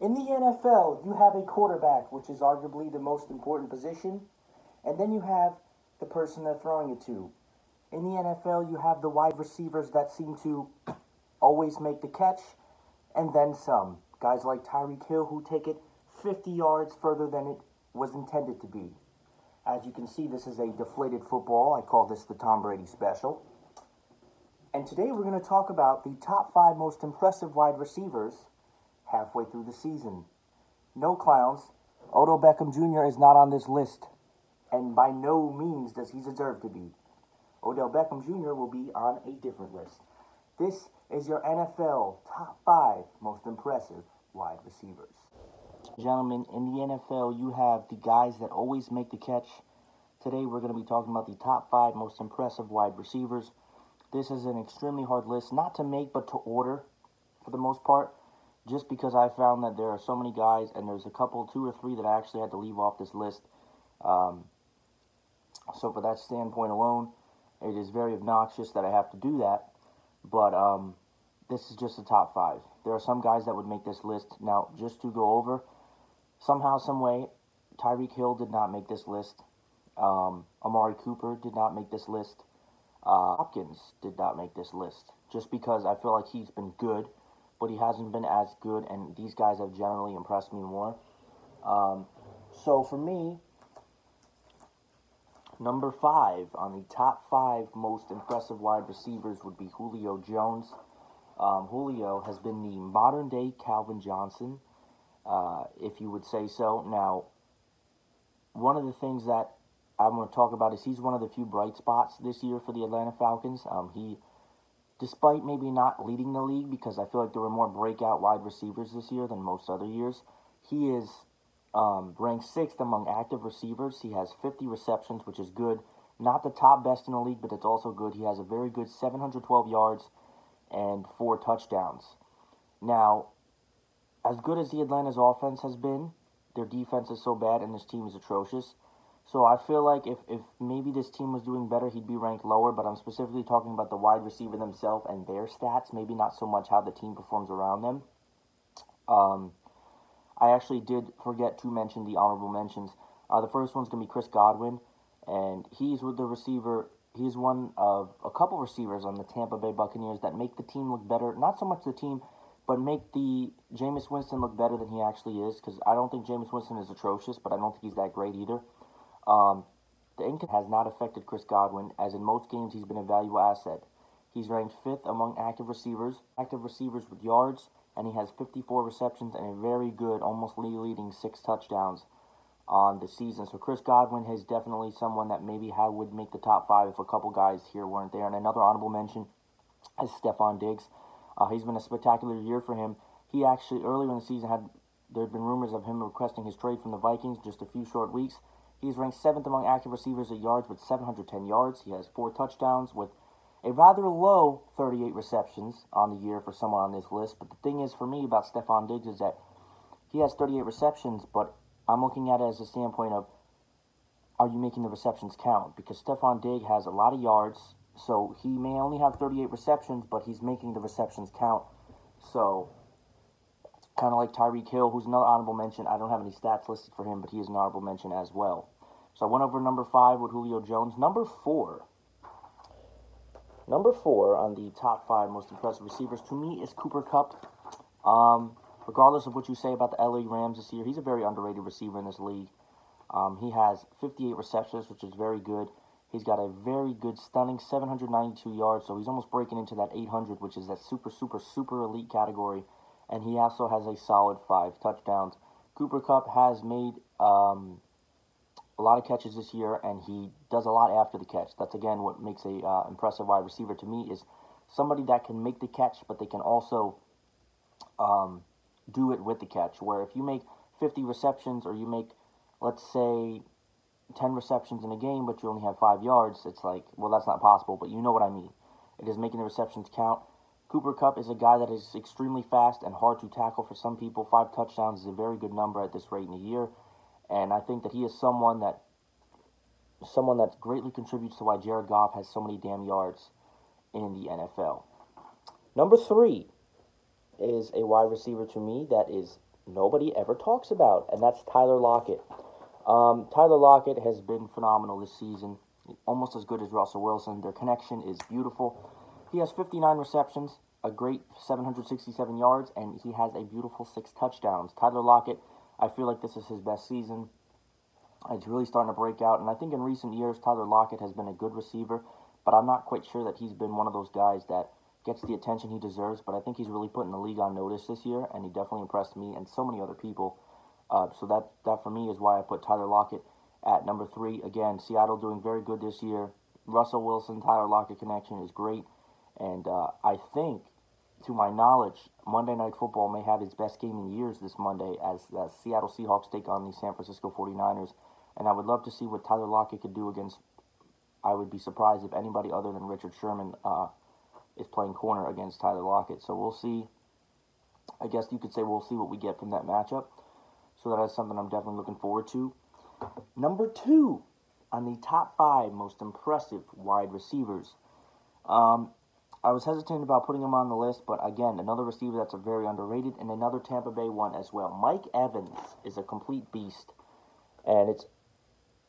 In the NFL, you have a quarterback, which is arguably the most important position, and then you have the person they're throwing it to. In the NFL, you have the wide receivers that seem to always make the catch, and then some. Guys like Tyreek Hill who take it 50 yards further than it was intended to be. As you can see, this is a deflated football. I call this the Tom Brady special. And today we're going to talk about the top 5 most impressive wide receivers halfway through the season. No clowns, Odell Beckham Jr. is not on this list, and by no means does he deserve to be. Odell Beckham Jr. will be on a different list. This is your NFL top 5 most impressive wide receivers. Gentlemen, in the NFL, you have the guys that always make the catch. Today, we're going to be talking about the top 5 most impressive wide receivers. This is an extremely hard list, not to make, but to order, for the most part, just because I found that there are so many guys, and there's a couple, 2 or 3, that I actually had to leave off this list. So for that standpoint alone, it is very obnoxious that I have to do that, but this is just the top 5. There are some guys that would make this list. Now, just to go over, somehow, some way, Tyreek Hill did not make this list. Amari Cooper did not make this list. Hopkins did not make this list. Just because I feel like he's been good, but he hasn't been as good, and these guys have generally impressed me more. So for me, number 5 on the top 5 most impressive wide receivers would be Julio Jones. Julio has been the modern-day Calvin Johnson, if you would say so. Now, one of the things that I'm going to talk about is he's one of the few bright spots this year for the Atlanta Falcons. He, despite maybe not leading the league, because I feel like there were more breakout wide receivers this year than most other years, he is ranked 6th among active receivers. He has 50 receptions, which is good. Not the top best in the league, but it's also good. He has a very good 712 yards and 4 touchdowns. Now, as good as the Atlanta's offense has been, their defense is so bad and this team is atrocious. So I feel like if maybe this team was doing better, he'd be ranked lower, but I'm specifically talking about the wide receiver themselves and their stats, maybe not so much how the team performs around them. I actually did forget to mention the honorable mentions. The first one's going to be Chris Godwin, and he's with the receiver. He's one of a couple receivers on the Tampa Bay Buccaneers that make the team look better. Not so much the team, but make the Jameis Winston look better than he actually is, because I don't think Jameis Winston is atrocious, but I don't think he's that great either. The income has not affected Chris Godwin, as in most games he's been a valuable asset. He's ranked 5th among active receivers with yards, and he has 54 receptions and a very good, almost leading 6 touchdowns on the season. So Chris Godwin is definitely someone that maybe would make the top 5 if a couple guys here weren't there. And another honorable mention is Stefon Diggs. He's been a spectacular year for him. He actually, earlier in the season, there had been rumors of him requesting his trade from the Vikings just a few short weeks. He's ranked 7th among active receivers at yards with 710 yards. He has 4 touchdowns with a rather low 38 receptions on the year for someone on this list. But the thing is, for me, about Stefon Diggs is that he has 38 receptions, but I'm looking at it as a standpoint of, are you making the receptions count? Because Stefon Diggs has a lot of yards, so he may only have 38 receptions, but he's making the receptions count. So, kind of like Tyreek Hill, who's another honorable mention. I don't have any stats listed for him, but he is an honorable mention as well. So I went over number 5 with Julio Jones. Number 4 on the top 5 most impressive receivers to me is Cooper Kupp. Regardless of what you say about the LA Rams this year, he's a very underrated receiver in this league. He has 58 receptions, which is very good. He's got a very good, stunning 792 yards, so he's almost breaking into that 800, which is that super elite category. And he also has a solid 5 touchdowns. Cooper Kupp has made a lot of catches this year, and he does a lot after the catch. That's, again, what makes a impressive wide receiver to me, is somebody that can make the catch, but they can also do it with the catch. Where if you make 50 receptions, or you make, let's say, 10 receptions in a game, but you only have 5 yards, it's like, well, that's not possible, but you know what I mean. It is making the receptions count. Cooper Kupp is a guy that is extremely fast and hard to tackle for some people. 5 touchdowns is a very good number at this rate in a year. And I think that he is someone that greatly contributes to why Jared Goff has so many damn yards in the NFL. Number 3 is a wide receiver to me that is nobody ever talks about, and that's Tyler Lockett. Tyler Lockett has been phenomenal this season, almost as good as Russell Wilson. Their connection is beautiful. He has 59 receptions, a great 767 yards, and he has a beautiful 6 touchdowns. Tyler Lockett, I feel like this is his best season. It's really starting to break out, and I think in recent years, Tyler Lockett has been a good receiver, but I'm not quite sure that he's been one of those guys that gets the attention he deserves, but I think he's really putting the league on notice this year, and he definitely impressed me and so many other people. So that for me is why I put Tyler Lockett at number 3. Again, Seattle doing very good this year. Russell Wilson, Tyler Lockett connection is great, and I think, to my knowledge, Monday Night Football may have its best game in years this Monday as the Seattle Seahawks take on the San Francisco 49ers, and I would love to see what Tyler Lockett could do against. I would be surprised if anybody other than Richard Sherman is playing corner against Tyler Lockett. So we'll see. I guess you could say we'll see what we get from that matchup. So that is something I'm definitely looking forward to. Number 2 on the top 5 most impressive wide receivers. I was hesitant about putting him on the list, but again, another receiver that's a very underrated, and another Tampa Bay one as well. Mike Evans is a complete beast, and it's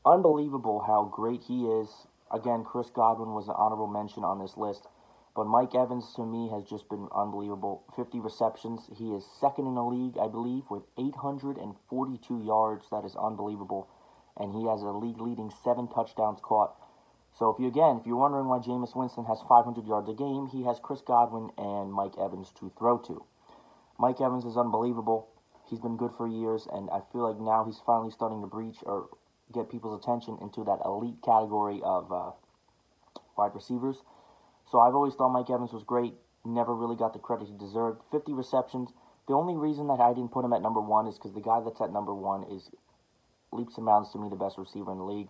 unbelievable how great he is. Again, Chris Godwin was an honorable mention on this list, but Mike Evans, to me, has just been unbelievable. 50 receptions. He is second in the league, I believe, with 842 yards. That is unbelievable, and he has a league-leading 7 touchdowns caught. So if you're wondering why Jameis Winston has 500 yards a game, he has Chris Godwin and Mike Evans to throw to. Mike Evans is unbelievable. He's been good for years, and I feel like now he's finally starting to breach or get people's attention into that elite category of wide receivers. So I've always thought Mike Evans was great, never really got the credit he deserved. 50 receptions. The only reason that I didn't put him at number 1 is because the guy that's at number 1 is leaps and bounds to me the best receiver in the league,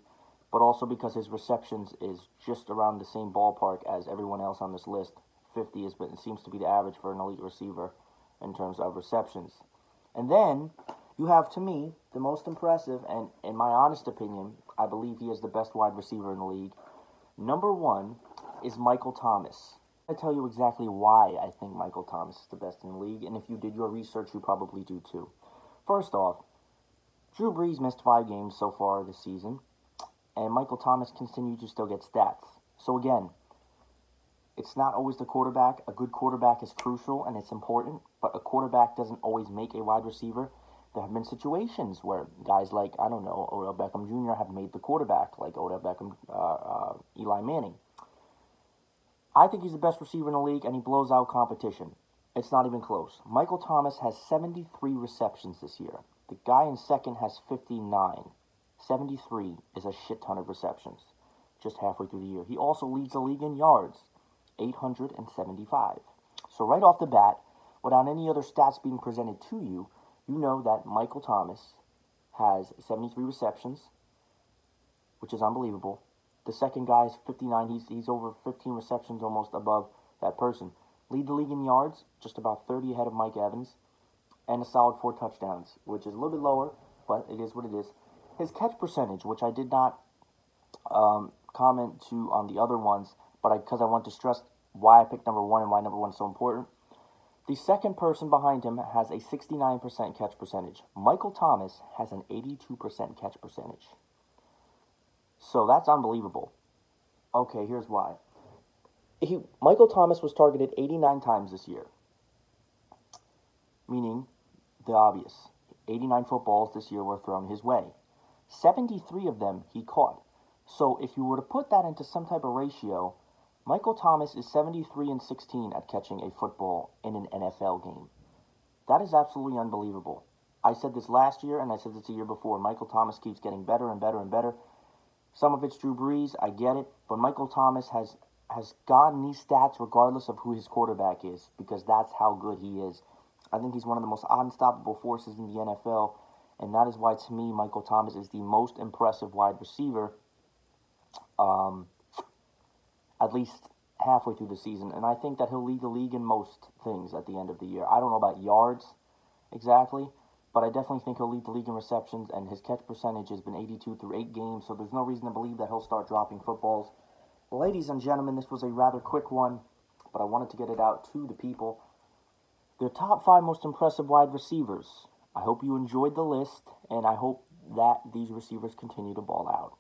but also because his receptions is just around the same ballpark as everyone else on this list. 50 seems to be the average for an elite receiver in terms of receptions. And then you have, to me, the most impressive, and in my honest opinion, I believe he is the best wide receiver in the league. Number 1 is Michael Thomas. I'll tell you exactly why I think Michael Thomas is the best in the league, and if you did your research, you probably do too. First off, Drew Brees missed 5 games so far this season, and Michael Thomas continues to still get stats. So again, it's not always the quarterback. A good quarterback is crucial and it's important, but a quarterback doesn't always make a wide receiver. There have been situations where guys like, I don't know, Odell Beckham Jr. have made the quarterback, like Odell Beckham, Eli Manning. I think he's the best receiver in the league, and he blows out competition. It's not even close. Michael Thomas has 73 receptions this year. The guy in second has 59. 73 is a shit ton of receptions, just halfway through the year. He also leads the league in yards, 875. So right off the bat, without any other stats being presented to you, you know that Michael Thomas has 73 receptions, which is unbelievable. The second guy is 59. He's over 15 receptions, almost above that person. Lead the league in yards, just about 30 ahead of Mike Evans, and a solid 4 touchdowns, which is a little bit lower, but it is what it is. His catch percentage, which I did not comment to on the other ones, but because I want to stress why I picked number 1 and why number 1 is so important. The second person behind him has a 69% catch percentage. Michael Thomas has an 82% catch percentage. So that's unbelievable. Okay, here's why. Michael Thomas was targeted 89 times this year, meaning the obvious. 89 footballs this year were thrown his way. 73 of them he caught. So if you were to put that into some type of ratio, Michael Thomas is 73-16 at catching a football in an NFL game. That is absolutely unbelievable. I said this last year, and I said this the year before. Michael Thomas keeps getting better and better and better. Some of it's Drew Brees, I get it, but Michael Thomas has gotten these stats regardless of who his quarterback is, because that's how good he is. I think he's one of the most unstoppable forces in the NFL, and that is why, to me, Michael Thomas is the most impressive wide receiver, at least halfway through the season. And I think that he'll lead the league in most things at the end of the year. I don't know about yards exactly, but I definitely think he'll lead the league in receptions, and his catch percentage has been 82 through 8 games, so there's no reason to believe that he'll start dropping footballs. Ladies and gentlemen, this was a rather quick one, but I wanted to get it out to the people. The top 5 most impressive wide receivers. I hope you enjoyed the list, and I hope that these receivers continue to ball out.